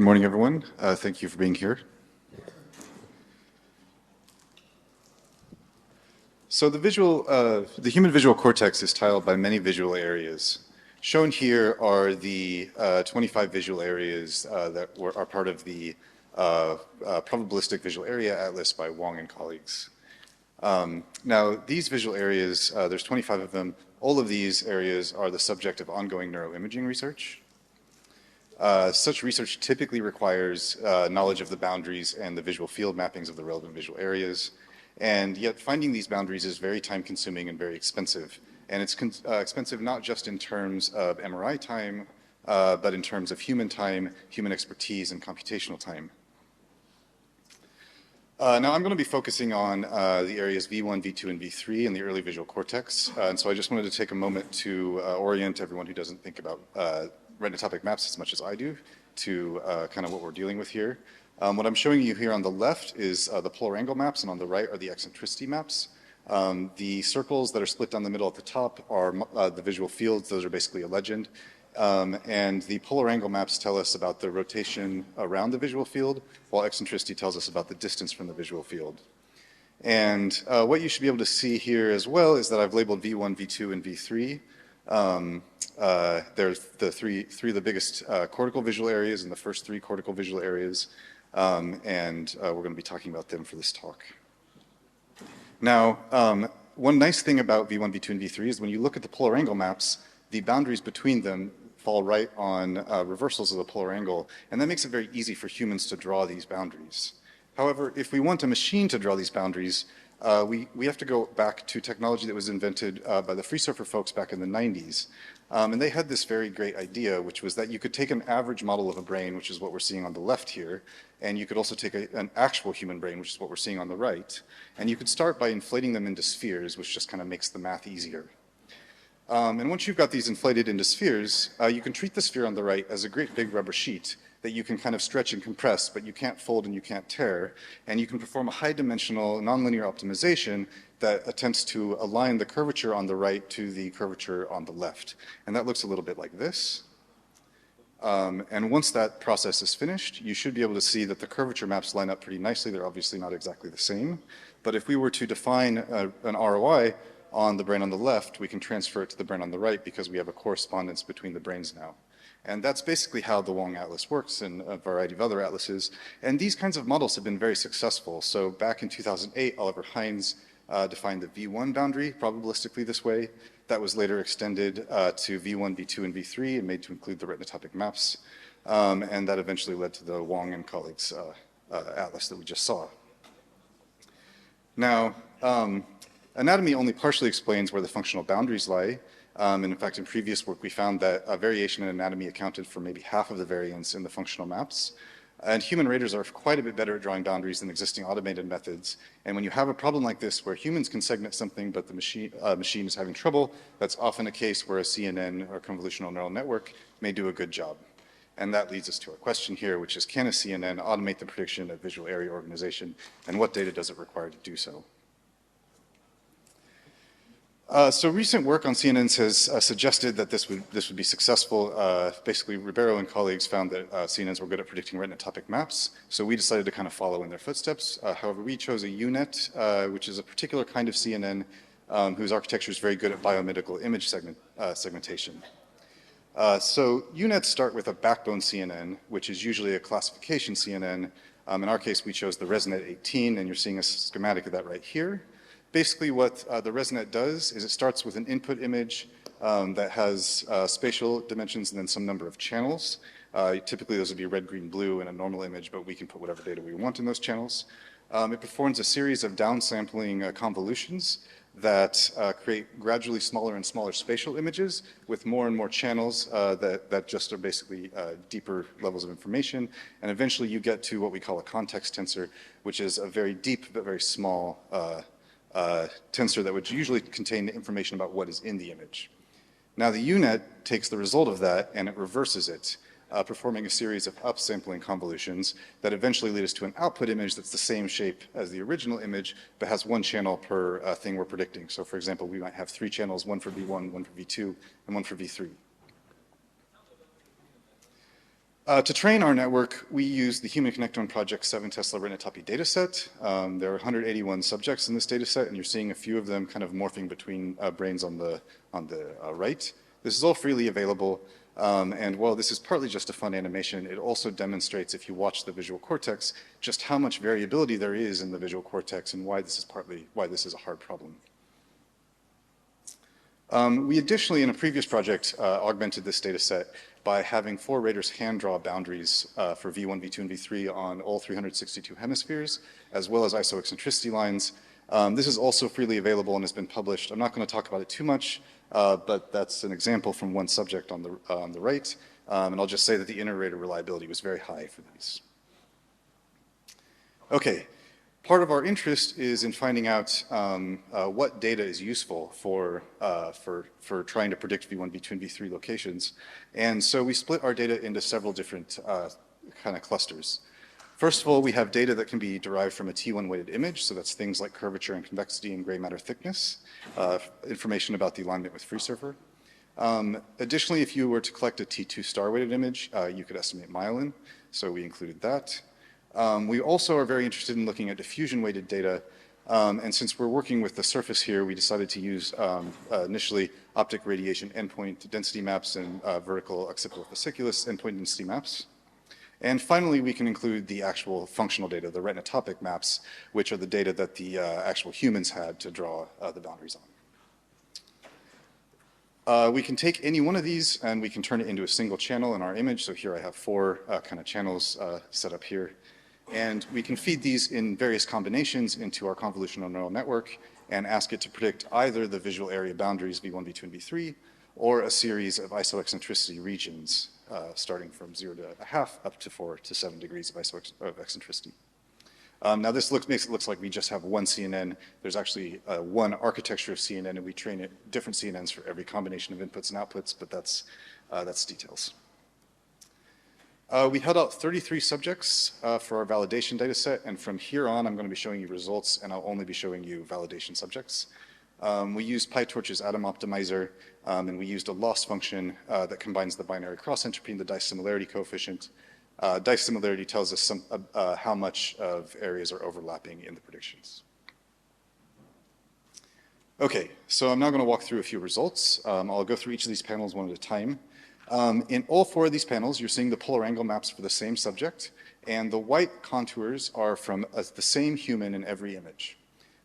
Good morning, everyone. Thank you for being here. So the human visual cortex is tiled by many visual areas. Shown here are the 25 visual areas that are part of the Probabilistic Visual Area Atlas by Wong and colleagues. Now, these visual areas, there's 25 of them. All of these areas are the subject of ongoing neuroimaging research. Such research typically requires knowledge of the boundaries and the visual field mappings of the relevant visual areas. And yet finding these boundaries is very time-consuming and very expensive. And it's expensive not just in terms of MRI time, but in terms of human time, human expertise, and computational time. Now I'm going to be focusing on the areas V1, V2, and V3 in the early visual cortex. And so I just wanted to take a moment to orient everyone who doesn't think about retinotopic maps as much as I do to kind of what we're dealing with here. What I'm showing you here on the left is the polar angle maps, and on the right are the eccentricity maps. The circles that are split down the middle at the top are the visual fields. Those are basically a legend. And the polar angle maps tell us about the rotation around the visual field, while eccentricity tells us about the distance from the visual field. And what you should be able to see here as well is that I've labeled V1, V2, and V3. There's the three of the biggest cortical visual areas and the first three cortical visual areas. And we're going to be talking about them for this talk. Now, one nice thing about V1, V2, and V3 is when you look at the polar angle maps, the boundaries between them fall right on reversals of the polar angle, and that makes it very easy for humans to draw these boundaries. However, if we want a machine to draw these boundaries, we have to go back to technology that was invented by the free surfer folks back in the 90s. And they had this very great idea, which was that you could take an average model of a brain, which is what we're seeing on the left here, and you could also take an actual human brain, which is what we're seeing on the right, and you could start by inflating them into spheres, which just kind of makes the math easier. And once you've got these inflated into spheres, you can treat the sphere on the right as a great big rubber sheet that you can kind of stretch and compress, but you can't fold and you can't tear, and you can perform a high-dimensional nonlinear optimization that attempts to align the curvature on the right to the curvature on the left. And that looks a little bit like this. And once that process is finished, you should be able to see that the curvature maps line up pretty nicely. They're obviously not exactly the same. But if we were to define an ROI on the brain on the left, we can transfer it to the brain on the right because we have a correspondence between the brains now. And that's basically how the Wong Atlas works and a variety of other atlases. And these kinds of models have been very successful. So back in 2008, Oliver Hines defined the V1 boundary probabilistically this way. That was later extended to V1, V2, and V3 and made to include the retinotopic maps. And that eventually led to the Wong and colleagues atlas that we just saw. Now, anatomy only partially explains where the functional boundaries lie. And in fact, in previous work, we found that variation in anatomy accounted for maybe half of the variance in the functional maps. And human raters are quite a bit better at drawing boundaries than existing automated methods. And when you have a problem like this where humans can segment something but the machine is having trouble, that's often a case where a CNN or convolutional neural network may do a good job. And that leads us to our question here, which is, can a CNN automate the prediction of visual area organization, and what data does it require to do so? So recent work on CNNs has suggested that this would be successful. Basically, Ribeiro and colleagues found that CNNs were good at predicting retinotopic maps, so we decided to kind of follow in their footsteps. However, we chose a UNet, which is a particular kind of CNN whose architecture is very good at biomedical image segmentation. So UNets start with a backbone CNN, which is usually a classification CNN. In our case, we chose the ResNet 18, and you're seeing a schematic of that right here. Basically, what the ResNet does is it starts with an input image that has spatial dimensions and then some number of channels. Typically, those would be red, green, blue in a normal image, but we can put whatever data we want in those channels. It performs a series of downsampling convolutions that create gradually smaller and smaller spatial images with more and more channels that just are basically deeper levels of information. And eventually, you get to what we call a context tensor, which is a very deep but very small tensor that would usually contain information about what is in the image. Now the UNet takes the result of that and it reverses it, performing a series of upsampling convolutions that eventually lead us to an output image that's the same shape as the original image, but has one channel per thing we're predicting. So for example, we might have 3 channels, one for V1, one for V2, and one for V3. To train our network, we use the Human Connectome Project 7 Tesla retinotopy dataset. There are 181 subjects in this dataset, and you're seeing a few of them kind of morphing between brains on the right. This is all freely available, and while this is partly just a fun animation, it also demonstrates, if you watch the visual cortex, just how much variability there is in the visual cortex and why this is a hard problem. We additionally, in a previous project, augmented this data set by having 4 raters hand draw boundaries for V1, V2, and V3 on all 362 hemispheres, as well as isoeccentricity lines. This is also freely available and has been published. I'm not going to talk about it too much, but that's an example from one subject on the right. And I'll just say that the inter-rater reliability was very high for these. Okay. Part of our interest is in finding out what data is useful for trying to predict V1, V2, and V3 locations. And so we split our data into several different kind of clusters. First of all, we have data that can be derived from a T1 weighted image. So that's things like curvature and convexity and gray matter thickness, information about the alignment with FreeSurfer. Additionally, if you were to collect a T2 star weighted image, you could estimate myelin. So we included that. We also are very interested in looking at diffusion-weighted data, and since we're working with the surface here, we decided to use initially optic radiation endpoint density maps and vertical occipital fasciculus endpoint density maps. And finally, we can include the actual functional data, the retinotopic maps, which are the data that the actual humans had to draw the boundaries on. We can take any one of these and we can turn it into a single channel in our image. So here I have 4 kind of channels set up here. And we can feed these in various combinations into our convolutional neural network and ask it to predict either the visual area boundaries V1, V2, and V3, or a series of isoeccentricity regions starting from 0 to 0.5 up to 4 to 7 degrees of eccentricity. Now this makes it look like we just have one CNN. There's actually one architecture of CNN, and we train it different CNNs for every combination of inputs and outputs, but that's details. We held out 33 subjects for our validation data set, and from here on, I'm going to be showing you results, and I'll only be showing you validation subjects. We used PyTorch's atom optimizer, and we used a loss function that combines the binary cross entropy and the dice similarity coefficient. Dice similarity tells us how much of areas are overlapping in the predictions. Okay, so I'm now going to walk through a few results. I'll go through each of these panels one at a time. In all 4 of these panels, you're seeing the polar angle maps for the same subject, and the white contours are from the same human in every image.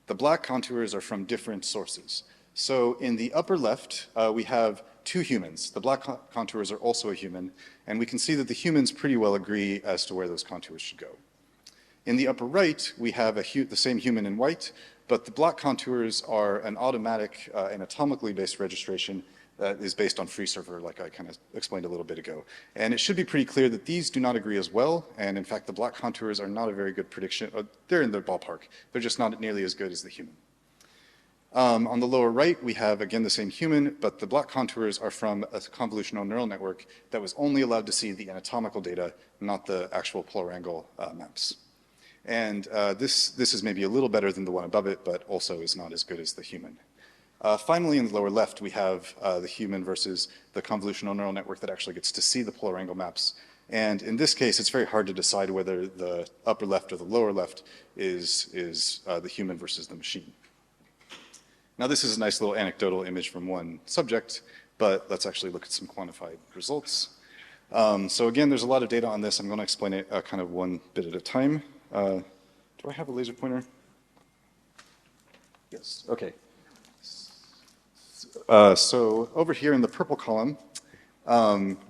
The black contours are from different sources. So in the upper left, we have 2 humans. The black contours are also a human, and we can see that the humans pretty well agree as to where those contours should go. In the upper right, we have the same human in white, but the black contours are an automatic anatomically based registration that is based on FreeSurfer, like I kind of explained a little bit ago. And it should be pretty clear that these do not agree as well, and in fact the black contours are not a very good prediction. They're in the ballpark. They're just not nearly as good as the human. On the lower right, we have, again, the same human, but the black contours are from a convolutional neural network that was only allowed to see the anatomical data, not the actual polar angle maps. And this is maybe a little better than the one above it, but also is not as good as the human. Finally, in the lower left, we have the human versus the convolutional neural network that actually gets to see the polar angle maps. And in this case, it's very hard to decide whether the upper left or the lower left is the human versus the machine. Now, this is a nice little anecdotal image from one subject, but let's actually look at some quantified results. So again, there's a lot of data on this. I'm going to explain it kind of one bit at a time. Do I have a laser pointer? Yes, okay. So over here in the purple column,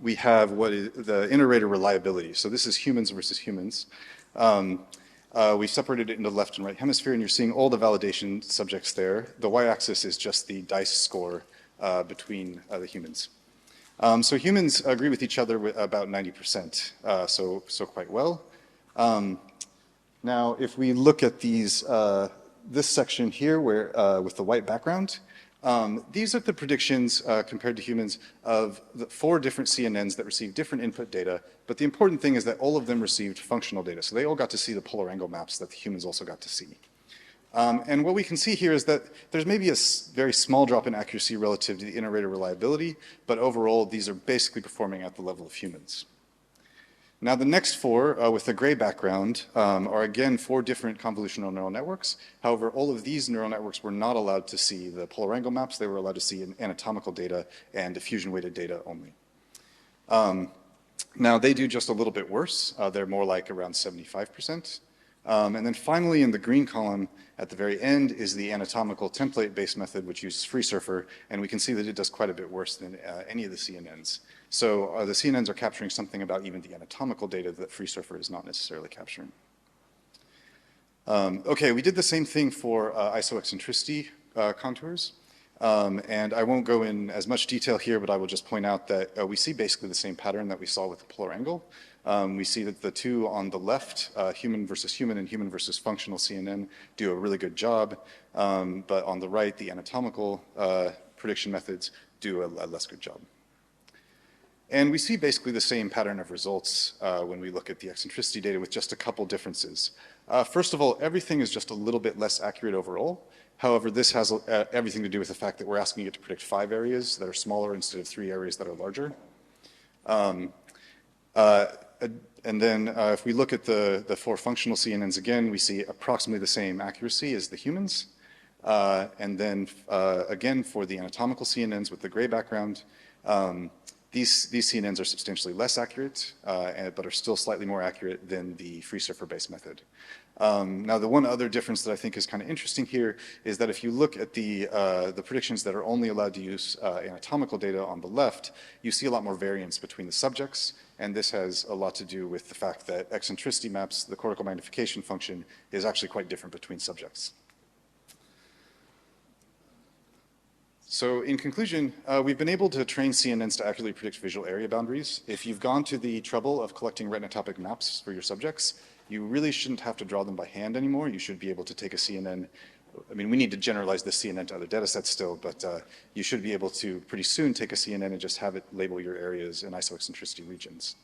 we have what is the inter-rater reliability. So this is humans versus humans. We separated it into the left and right hemisphere, and you're seeing all the validation subjects there. The y-axis is just the dice score between the humans. So humans agree with each other with about 90%, so quite well. Now, if we look at these, this section here where, with the white background, these are the predictions compared to humans of the 4 different CNNs that receive different input data, but the important thing is that all of them received functional data. So they all got to see the polar angle maps that the humans also got to see. And what we can see here is that there's maybe a very small drop in accuracy relative to the inter-rater reliability, but overall these are basically performing at the level of humans. Now the next four with the gray background are again four different convolutional neural networks. However, all of these neural networks were not allowed to see the polar angle maps. They were allowed to see anatomical data and diffusion-weighted data only. Now they do just a little bit worse. They're more like around 75%. And then finally in the green column at the very end is the anatomical template-based method which uses FreeSurfer, and we can see that it does quite a bit worse than any of the CNNs. So the CNNs are capturing something about even the anatomical data that FreeSurfer is not necessarily capturing. Okay, we did the same thing for isoeccentricity contours. And I won't go in as much detail here, but I will just point out that we see basically the same pattern that we saw with the polar angle. We see that the two on the left, human versus human and human versus functional CNN, do a really good job. But on the right, the anatomical prediction methods do a less good job. And we see basically the same pattern of results when we look at the eccentricity data with just a couple differences. First of all, everything is just a little bit less accurate overall. However, this has everything to do with the fact that we're asking it to predict 5 areas that are smaller instead of 3 areas that are larger. And then if we look at the 4 functional CNNs again, we see approximately the same accuracy as the humans. And then again, for the anatomical CNNs with the gray background, these CNNs are substantially less accurate, but are still slightly more accurate than the FreeSurfer-based method. Now, the one other difference that I think is kind of interesting here is that if you look at the predictions that are only allowed to use anatomical data on the left, you see a lot more variance between the subjects, and this has a lot to do with the fact that eccentricity maps, the cortical magnification function, is actually quite different between subjects. So in conclusion, we've been able to train CNNs to accurately predict visual area boundaries. If you've gone to the trouble of collecting retinotopic maps for your subjects, you really shouldn't have to draw them by hand anymore. You should be able to take a CNN. I mean, we need to generalize this CNN to other data sets still, but you should be able to pretty soon take a CNN and just have it label your areas in isoeccentricity regions.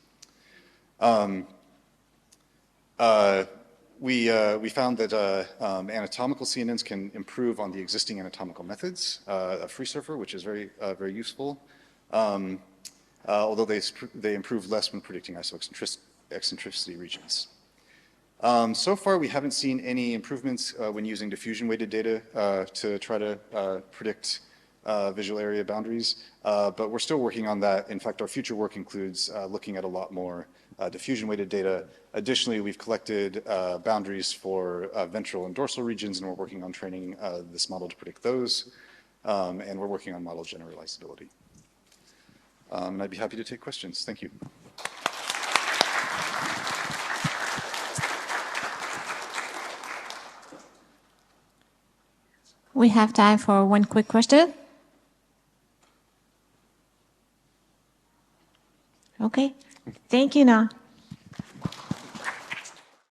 We found that anatomical CNNs can improve on the existing anatomical methods of FreeSurfer, which is very useful, although they improve less when predicting isoeccentricity regions. So far, we haven't seen any improvements when using diffusion-weighted data to try to predict visual area boundaries, but we're still working on that. In fact, our future work includes looking at a lot more diffusion-weighted data. Additionally, we've collected boundaries for ventral and dorsal regions, and we're working on training this model to predict those, and we're working on model generalizability. And I'd be happy to take questions. Thank you. We have time for one quick question. Okay. Thank you, Noah.